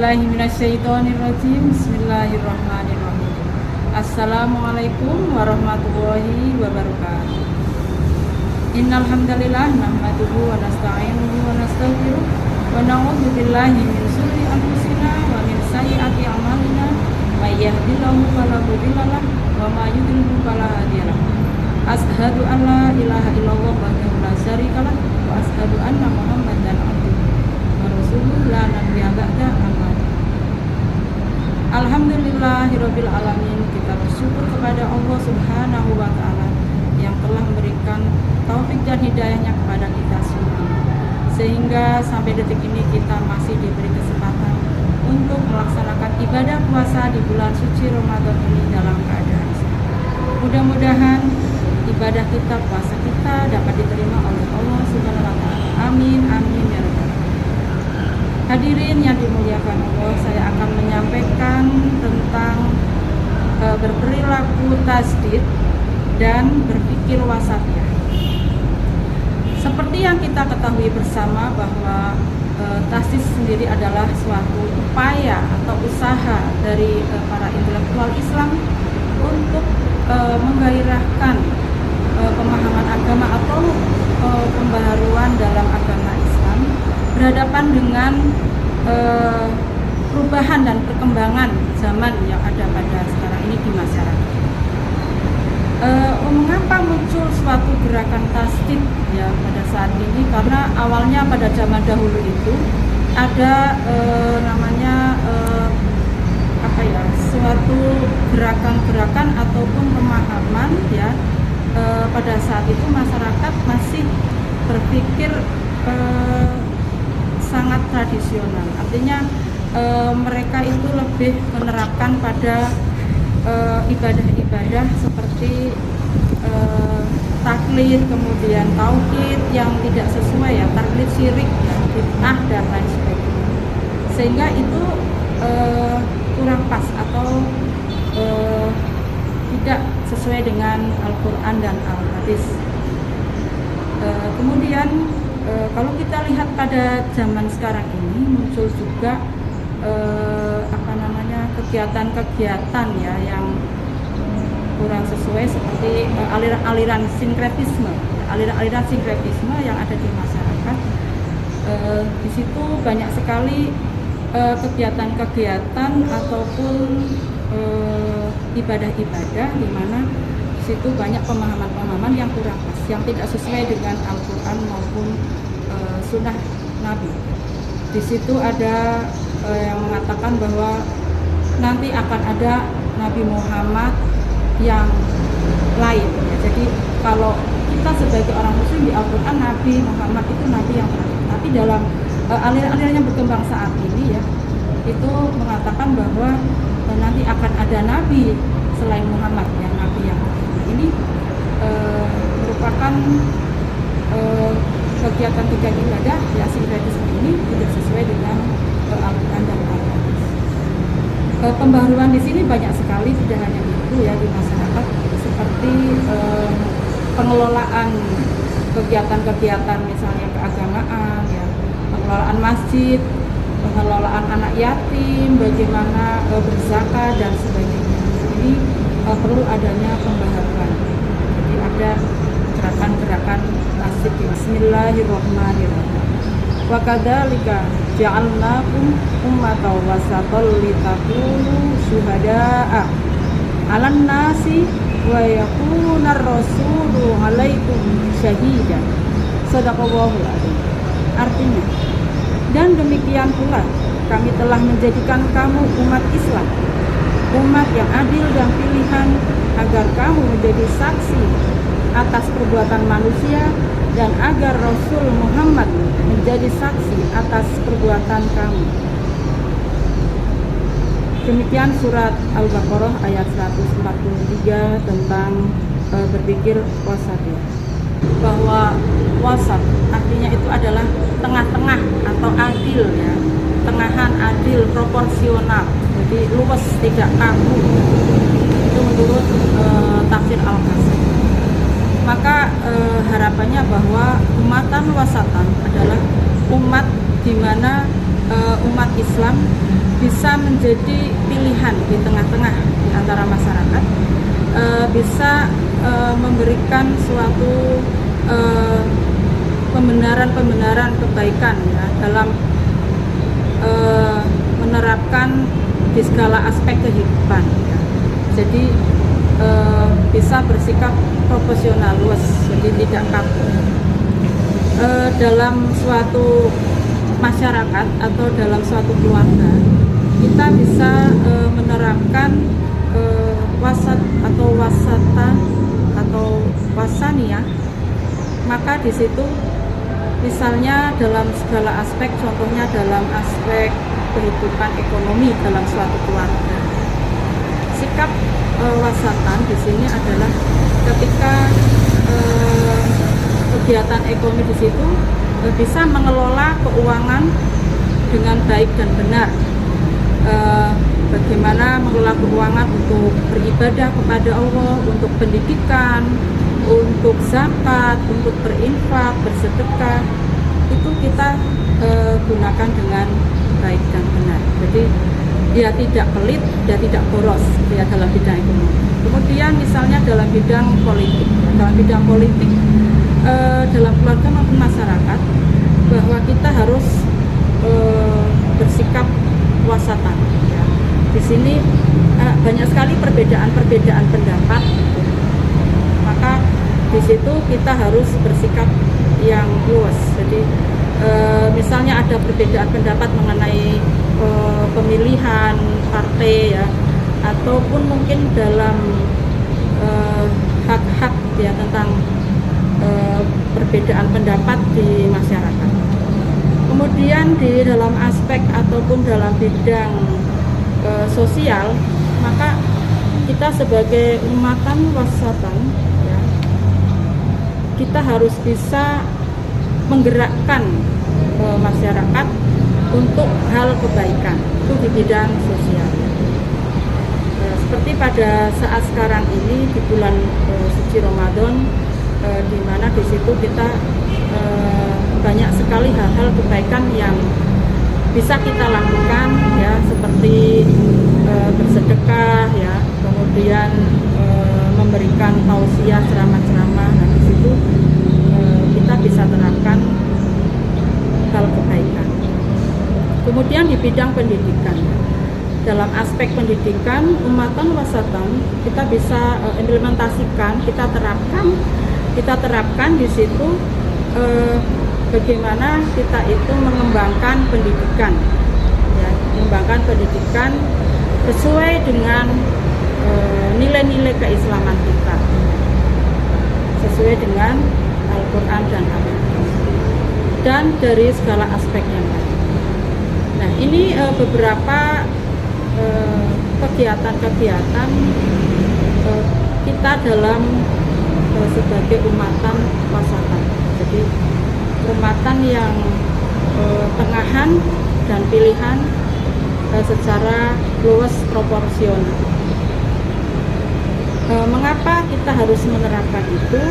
billahi minasyaitonirrajim. Bismillahirrahmanirrahim. Assalamualaikum warahmatullahi wabarakatuh. Innal hamdalillah nahmaduhu wa nasta'inuhu wa nastaghfiruh wa na'udzu billahi min shururi anfusina wa min sayyiati a'malina. May yahdihillahu fala mudilla lahu wa may yudlil fala hadiya lahu. Asyhadu an la ilaha illallah wahdahu la syarika lahu wa asyhadu anna Muhammadan abduhu wa rasuluhu la nabiyya ba'da. Alhamdulillahirabbil alamin. Kita bersyukur kepada Allah Subhanahu wa taala yang telah memberikan taufik dan hidayahnya kepada kita semua, sehingga sampai detik ini kita masih diberi kesempatan untuk melaksanakan ibadah puasa di bulan suci Ramadan ini dalam keadaan sehat. Mudah-mudahan ibadah kita, puasa kita dapat diterima oleh Allah Subhanahu wa taala. Amin amin ya rabbal alamin. Hadirin yang dimuliakan Allah, saya akan menyampaikan tentang berperilaku tasdid dan berpikir wasatiyah. Seperti yang kita ketahui bersama bahwa tasdid sendiri adalah suatu upaya atau usaha dari para intelektual Islam untuk menggairahkan pemahaman agama atau pembaharuan dalam agama Islam berhadapan dengan perubahan dan perkembangan zaman yang ada pada sekarang ini di masyarakat. Mengapa muncul suatu gerakan tasdid ya pada saat ini? Karena awalnya pada zaman dahulu itu ada suatu gerakan-gerakan ataupun pemahaman ya, pada saat itu masyarakat masih berpikir sangat tradisional. Artinya mereka itu lebih menerapkan pada ibadah-ibadah seperti taklid, kemudian tauhid yang tidak sesuai ya, taklid syirik, ya, bid'ah dan lain sebagainya. Sehingga itu kurang pas atau tidak sesuai dengan Al-Quran dan Al-Hadis. Kemudian kalau kita lihat pada zaman sekarang ini muncul juga kegiatan-kegiatan ya yang kurang sesuai, seperti aliran-aliran sinkretisme, aliran-aliran sinkretisme yang ada di masyarakat. Di situ banyak sekali kegiatan-kegiatan ataupun ibadah-ibadah di mana di situ banyak pemahaman-pemahaman yang kurang pas, yang tidak sesuai dengan Al-Quran maupun Sunnah Nabi. Di situ ada yang mengatakan bahwa nanti akan ada Nabi Muhammad yang lain. Ya, jadi kalau kita sebagai orang Muslim di Al-Quran Nabi Muhammad itu Nabi yang terakhir. Tapi dalam aliran-aliran yang berkembang saat ini ya, itu mengatakan bahwa nanti akan ada Nabi selain Muhammad yang Nabi yang terakhir. Ini merupakan kegiatan-kegiatan ibadah ya sinkretisme ini tidak sesuai dengan Al-Quran dan Al-Hadis. Pembaharuan di sini banyak sekali, tidak hanya itu ya di masyarakat, seperti pengelolaan kegiatan-kegiatan misalnya keagamaan ya, pengelolaan masjid, pengelolaan anak yatim, bagaimana berzakat dan sebagainya. Ini perlu adanya pembaharuan. Jadi ada gerakan-gerakan tasdid. Bismillahirrahmanirrahim. Wa kadzalika ja'alnakum ummatan wasatan litakunu syuhada'a 'alan nasi wa yakunar rasulu 'alaikum syahida. Shadaqallahul adzim. Artinya, dan demikian pula kami telah menjadikan kamu umat Islam, umat yang adil dan pilihan, agar kamu menjadi saksi atas perbuatan manusia dan agar Rasul Muhammad menjadi saksi atas perbuatan kamu. Demikian surat Al-Baqarah ayat 143 tentang berpikir wasatiyah. Bahwa wasat artinya itu adalah tengah-tengah atau adil ya, tengahan, adil, proporsional, jadi luwes tidak kaku. Itu menurut tafsir Al-Qasir. Maka harapannya bahwa umatan wasatan adalah umat di mana umat Islam bisa menjadi pilihan di tengah-tengah di antara masyarakat, bisa memberikan suatu pembenaran kebaikan ya, dalam menerapkan di segala aspek kehidupan ya. Jadi bisa bersikap proporsional luas, jadi tidak kaku. Dalam suatu masyarakat atau dalam suatu keluarga, kita bisa menerapkan wasat atau wasata atau wasaniyah. Maka di situ misalnya dalam segala aspek, contohnya dalam aspek kehidupan ekonomi dalam suatu keluarga, sikap wasatan di sini adalah ketika kegiatan ekonomi di situ bisa mengelola keuangan dengan baik dan benar. Bagaimana mengelola keuangan untuk beribadah kepada Allah, untuk pendidikan, untuk zakat, untuk berinfak, bersedekah, itu kita gunakan dengan baik dan benar. Jadi dia tidak pelit, dia tidak boros ya, dalam bidang ekonomi. Kemudian misalnya dalam bidang politik, dalam keluarga maupun masyarakat, bahwa kita harus bersikap wasatan ya. Di sini banyak sekali perbedaan pendapat, maka di situ kita harus bersikap yang luas. Jadi misalnya ada perbedaan pendapat mengenai pemilihan partai ya, ataupun mungkin dalam hak-hak ya, tentang perbedaan pendapat di masyarakat. Kemudian di dalam aspek ataupun dalam bidang sosial, maka kita sebagai umatan wasatan ya, kita harus bisa menggerakkan masyarakat untuk hal kebaikan itu di bidang sosial. Seperti pada saat sekarang ini di bulan suci Ramadan, di mana di situ kita banyak sekali hal-hal kebaikan yang bisa kita lakukan ya, seperti bersedekah ya, kemudian memberikan tausiah, ceramah-ceramah. Nah, di situ kita bisa terapkan hal kebaikan. Kemudian di bidang pendidikan, dalam aspek pendidikan umatan wasatan kita bisa implementasikan, kita terapkan di situ bagaimana kita itu mengembangkan pendidikan ya, mengembangkan pendidikan sesuai dengan nilai-nilai keislaman kita, sesuai dengan Al-Quran dan Al-Quran, dan dari segala aspek yang lain. Nah, ini beberapa kegiatan-kegiatan kita dalam sebagai umatan wasatan. Jadi umatan yang tengahan dan pilihan secara luas proporsional. Mengapa kita harus menerapkan itu?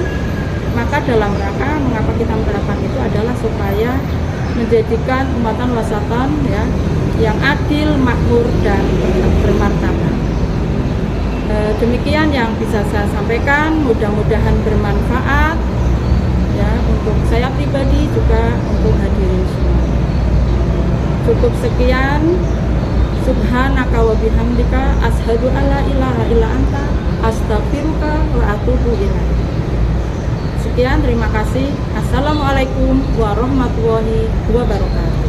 Maka dalam rangka mengapa kita menerapkan itu adalah supaya menjadikan umatan wasatan ya, yang adil, makmur, dan bermartabat. Demikian yang bisa saya sampaikan, mudah-mudahan bermanfaat ya, untuk saya pribadi juga untuk hadirin semua. Cukup sekian. Subhanaka wa bihamdika asyhadu alla ilaha illa anta astaghfiruka wa atubu ilaik. Sekian, terima kasih. Assalamualaikum warahmatullahi wabarakatuh.